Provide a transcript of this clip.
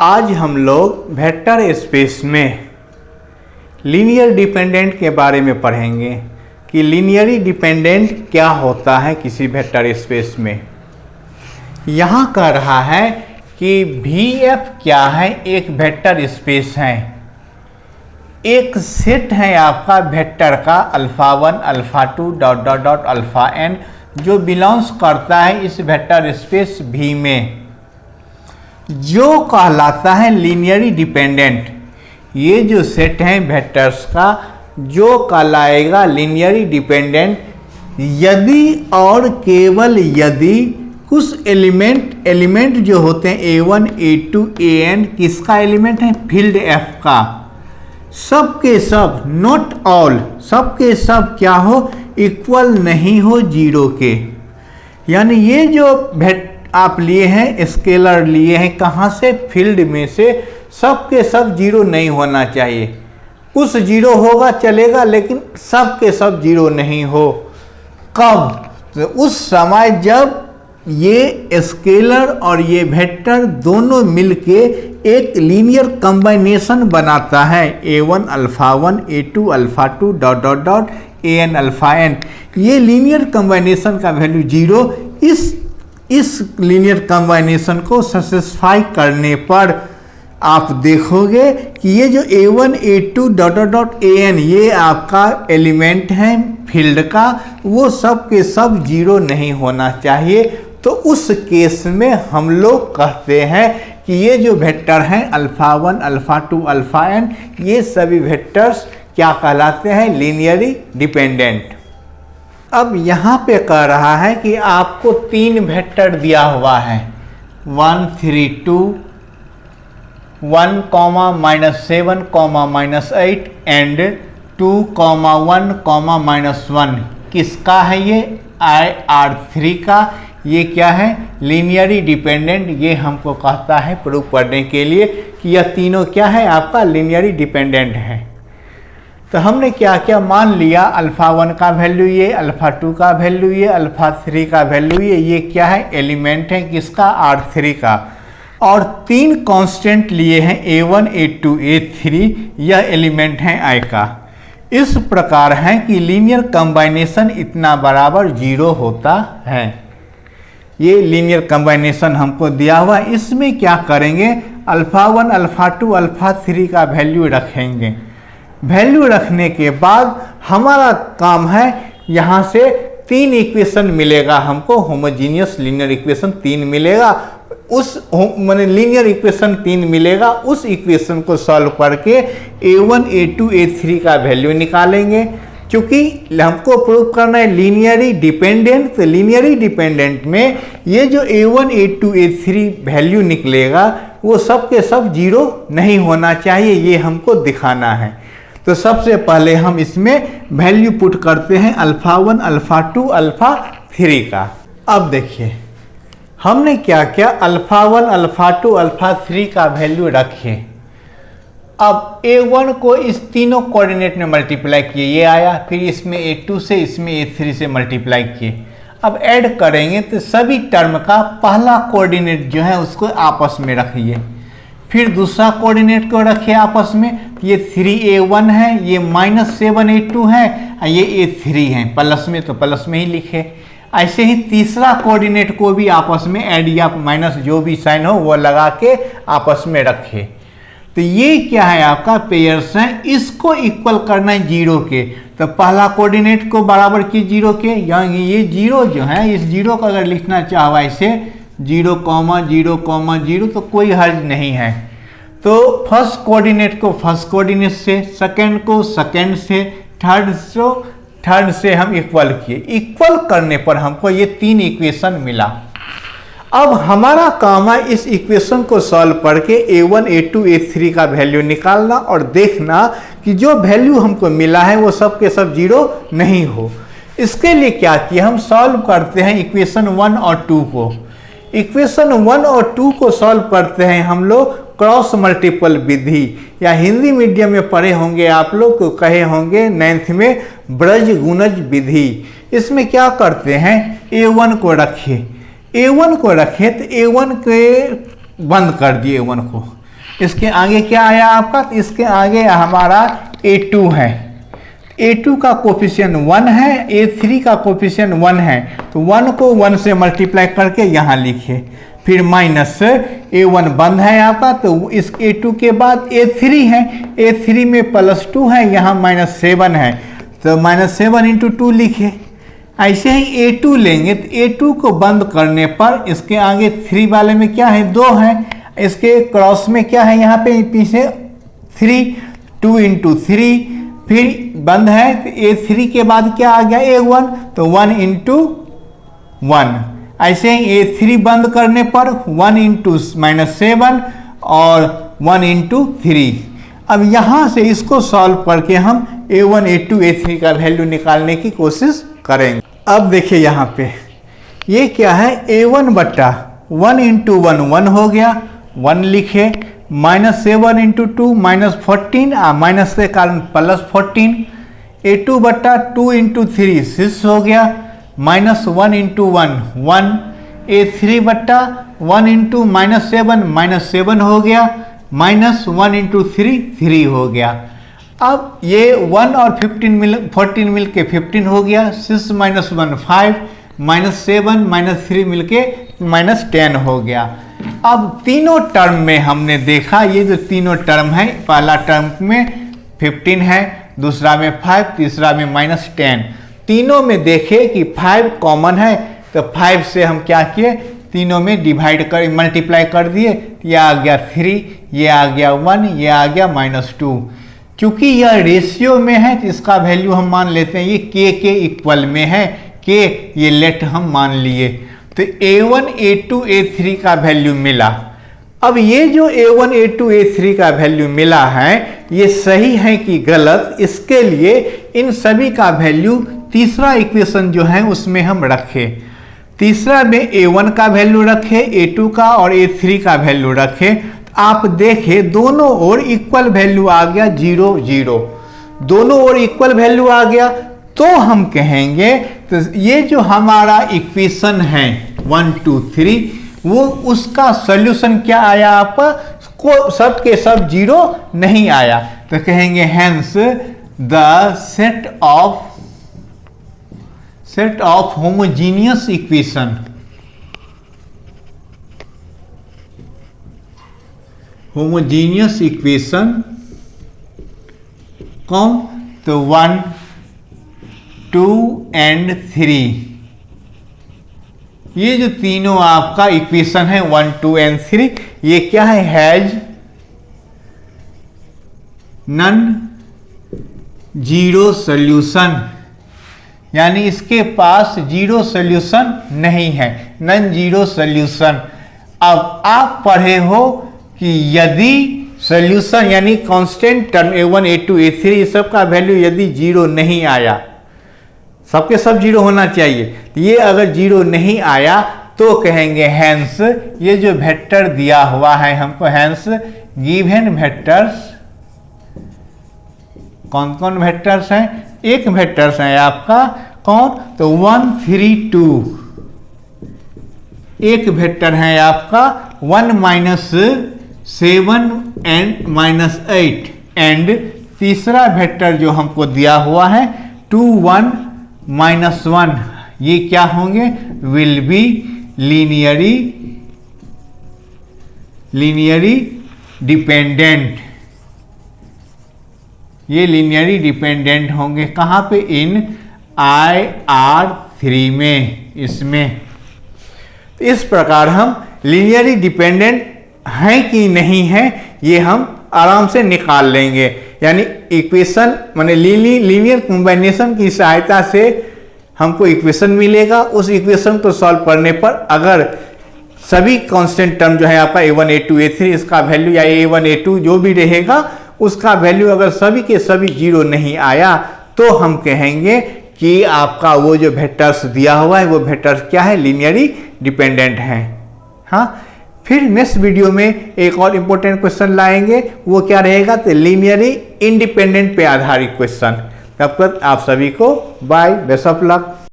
आज हम लोग वेक्टर स्पेस में लीनियर डिपेंडेंट के बारे में पढ़ेंगे कि लीनियरली डिपेंडेंट क्या होता है किसी वेक्टर स्पेस में। यहाँ कह रहा है कि VF क्या है, एक वेक्टर स्पेस है, एक सेट है आपका वेक्टर का alpha 1 alpha 2 dot dot dot alpha n जो बिलोंग्स करता है इस वेक्टर स्पेस V में, जो कहलाता है लीनियरली डिपेंडेंट। ये जो सेट है वेक्टर्स का जो कहलाएगा लीनियरली डिपेंडेंट यदि और केवल यदि कुछ एलिमेंट जो होते हैं A1 A2 AN किसका एलिमेंट है, फील्ड F का, सब के सब नॉट ऑल, सब के सब क्या हो, इक्वल नहीं हो जीरो के। यानी ये जो आप लिए हैं स्केलर लिए हैं कहाँ से, फील्ड में से, सब के सब जीरो नहीं होना चाहिए। कुछ जीरो होगा चलेगा लेकिन सब के सब जीरो नहीं हो। कब, तो उस समय जब ये स्केलर और ये वेक्टर दोनों मिलके एक लीनियर कॉम्बिनेशन बनाता है A1 alpha 1 A2 alpha 2 dot dot dot AN alpha n। ये लीनियर कॉम्बिनेशन का वैल्यू जीरो, इस लीनियर कॉम्बिनेशन को सेटिस्फाई करने पर आप देखोगे कि ये जो A1 A2 dot dot dot AN ये आपका एलिमेंट है फील्ड का, वो सब के सब जीरो नहीं होना चाहिए। तो उस केस में हम लोग कहते हैं कि ये जो वेक्टर हैं अल्फ़ा 1 अल्फ़ा 2 अल्फ़ा n ये सभी वेक्टर्स क्या कहलाते हैं, लीनियरली डिपेंडेंट। अब यहाँ पे कह रहा है कि आपको तीन वेक्टर दिया हुआ है 1 3 2 1 -7 -8 एंड 2 1 -1 किसका है, ये IR3 का। ये क्या है, लीनियरली डिपेंडेंट। ये हमको कहता है प्रूव करने के लिए कि यह तीनों क्या है आपका लीनियरली डिपेंडेंट है। तो हमने क्या क्या मान लिया, अल्फ़ा 1 का वैल्यू ये, अल्फ़ा 2 का वैल्यू ये, अल्फ़ा 3 का वैल्यू ये क्या है, एलिमेंट है किसका, R3 का। और तीन कांस्टेंट लिए हैं A1 A2 A3, यह एलिमेंट है I का। इस प्रकार है कि लीनियर कॉम्बिनेशन इतना बराबर जीरो होता है। ये लीनियर कॉम्बिनेशन हमको दिया हुआ है। इसमें क्या करेंगे, अल्फ़ा 1 अल्फ़ा 2 अल्फ़ा 3 का वैल्यू रखेंगे। वैल्यू रखने के बाद हमारा काम है यहाँ से तीन इक्वेशन मिलेगा हमको, होमोजीनियस लीनियर इक्वेशन तीन मिलेगा। उस माने लीनियर इक्वेशन तीन मिलेगा, उस इक्वेशन को सॉल्व करके A1 A2 A3 का वैल्यू निकालेंगे। क्योंकि हमको प्रूव करना है लीनियरली डिपेंडेंट, तो लीनियरली डिपेंडेंट में ये जो A1 A2 A3 वैल्यू निकलेगा वो सब के सब जीरो नहीं होना चाहिए, ये हमको दिखाना है। तो सबसे पहले हम इसमें वैल्यू पुट करते हैं अल्फ़ा 1 अल्फ़ा 2 अल्फ़ा 3 का। अब देखिए हमने क्या किया, अल्फ़ा 1 अल्फ़ा 2 अल्फ़ा 3 का वैल्यू रखे। अब A1 को इस तीनों कोऑर्डिनेट में मल्टीप्लाई किए, ये आया, फिर इसमें A2 से इसमें A3 से मल्टीप्लाई किए। अब ऐड करेंगे तो सभी टर्म का पहला कोऑर्डिनेट जो है उसको आपस में रखिए, फिर दूसरा कोऑर्डिनेट को रखिए आपस में। ये 3A1 है, ये -7 A2 है, ये A3 है, प्लस में तो प्लस में ही लिखे। ऐसे ही तीसरा कोऑर्डिनेट को भी आपस में ऐड या माइनस जो भी साइन हो वो लगा के आपस में रखे। तो ये क्या है आपका पेयर्स है, इसको इक्वल करना है जीरो के। तो पहला कोऑर्डिनेट को बराबर की जीरो के, यानी ये जीरो जो है इस जीरो को अगर लिखना चाहो ऐसे 0 0 0 तो कोई हर्ज नहीं है। तो फर्स्ट कोऑर्डिनेट को फर्स्ट कोऑर्डिनेट से, सेकंड को सेकंड से, थर्ड से हम इक्वल किए। इक्वल करने पर हमको ये तीन इक्वेशन मिला। अब हमारा काम है इस इक्वेशन को सॉल्व करके A1 A2 A3 का वैल्यू निकालना और देखना कि जो वैल्यू हमको मिला है वो सब के सब जीरो नहीं हो। इसके लिए क्या किया, हम सॉल्व करते हैं इक्वेशन 1 और 2 को। इक्वेशन 1 और 2 को सॉल्व करते हैं हम लोग क्रॉस मल्टीपल विधि, या हिंदी मीडियम में पढ़े होंगे आप लोग को कहे होंगे 9th में ब्रज गुणज विधि। इसमें क्या करते हैं, A1 को रखिए, A1 को रखे तो A1 के बंद कर दिए A1 को, इसके आगे क्या आया आपका, तो इसके आगे हमारा A2 है। A2 का कोफिशिएंट 1 है, A3 का कोफिशिएंट 1 है, तो 1 को 1 से मल्टीप्लाई करके यहाँ लिखिए। फिर माइनस A1 बंद है आपका, तो इस A2 के बाद A3 है, A3 में +2 है, यहाँ -7 है, तो -7 इंटू 2 लिखिए। ऐसे ही A2 लेंगे तो A2 को बंद करने पर इसके आगे 3 वाले में क्या है, 2 है, इसके क्रॉस में क्या है, यहाँ पे पीछे 3, 2 इंटू 3, फिर बंद है तो A3 के बाद क्या आ गया, A1, तो 1 इंटू 1। ऐसे ही A3 बंद करने पर 1 इंटू -7 और 1 इंटू 3। अब यहाँ से इसको सॉल्व करके हम A1, A2, A3 का वैल्यू निकालने की कोशिश करेंगे। अब देखिए यहाँ पे ये क्या है, A1 बट्टा 1 इंटू 1 1 हो गया, 1 लिखे, -7 इंटू 2 -14, माइनस के कारण +14, A2 बट्टा 2 इंटू 3 6 हो गया, -1 इंटू 1 1, A3 बट्टा 1 इंटू -7 हो गया, -1 इंटू 3 3 हो गया। अब ये 1 और 14 मिल के 15 हो गया, 6 - 1 5, -7 -3 मिल के -10 हो गया। अब तीनों टर्म में हमने देखा, ये जो तीनों टर्म है, पहला टर्म में 15 है, दूसरा में 5, तीसरा में -10, तीनों में देखे कि 5 कॉमन है, तो 5 से हम क्या किए, तीनों में डिवाइड कर मल्टीप्लाई कर दिए, ये आ गया 3, ये आ गया 1, ये आ गया -2। क्योंकि यह रेशियो में है तो इसका वैल्यू हम मान लेते हैं ये k के इक्वल में है, k ये लेट हम मान लिए, तो A1, A2, A3 का वैल्यू मिला। अब ये जो A1, A2, A3 का वैल्यू मिला है ये सही है कि गलत, इसके लिए इन सभी का वैल्यू तीसरा इक्वेशन जो है उसमें हम रखें। तीसरा में A1 का वैल्यू रखे, A2 का और A3 का वैल्यू रखे, आप देखें दोनों ओर इक्वल वैल्यू आ गया 0 0, दोनों ओर इक्वल वैल्यू आ गया, तो हम कहेंगे तो ये जो हमारा इक्वेशन है 1 2 3 वो उसका सॉल्यूशन क्या आया, आपका को सब के सब 0 नहीं आया, तो कहेंगे hence the set of homogeneous equation, homogeneous equation कौन, तो 1 2 एंड 3, ये जो तीनों आपका इक्वेशन है 1 2 एंड 3, ये क्या है, हैज नन जीरो सोल्यूशन, यानी इसके पास जीरो सोल्यूशन नहीं है, नन जीरो सोल्यूशन। अब आप पढ़े हो कि यदि सोल्यूशन यानी constant term A1, A2, A3 इस सब का वैल्यू यदि 0 नहीं आया, सबके सब 0 होना चाहिए, तो ये अगर 0 नहीं आया तो कहेंगे हेंस ये जो वेक्टर दिया हुआ है हमको, हेंस गिवन वेक्टर्स, कौन कौन वेक्टर्स हैं, एक वेक्टर्स है आपका कौन, तो 1 3 2, एक वेक्टर है आपका 1 -7 एंड -8, एंड तीसरा वेक्टर जो हमको दिया हुआ है 2 1 -1, ये क्या होंगे, विल बी लीनियरी डिपेंडेंट, ये लीनियरी डिपेंडेंट होंगे कहाँ पे, इन IR3 में, इसमें। तो इस प्रकार हम लीनियरी डिपेंडेंट हैं कि नहीं है ये हम आराम से निकाल लेंगे, यानी इक्वेशन माने लीनियर कॉम्बिनेशन की सहायता से हमको इक्वेशन मिलेगा, उस इक्वेशन को सॉल्व करने पर अगर सभी कांस्टेंट टर्म जो है आपका A1 A2 A3 इसका वैल्यू या A1 A2 जो भी रहेगा उसका वैल्यू अगर सभी के सभी 0 नहीं आया तो हम कहेंगे कि आपका वो जो वेक्टर्स दिया हुआ है वो वेक्टर्स क्या है, लीनियरी डिपेंडेंट है। हाँ, फिर नेक्स्ट वीडियो में एक और इम्पोर्टेंट क्वेश्चन लाएंगे, वो क्या रहेगा, तो लीनियरी इंडिपेंडेंट पे आधारित क्वेश्चन। तब तक आप सभी को बाय, बेस्ट ऑफ लक।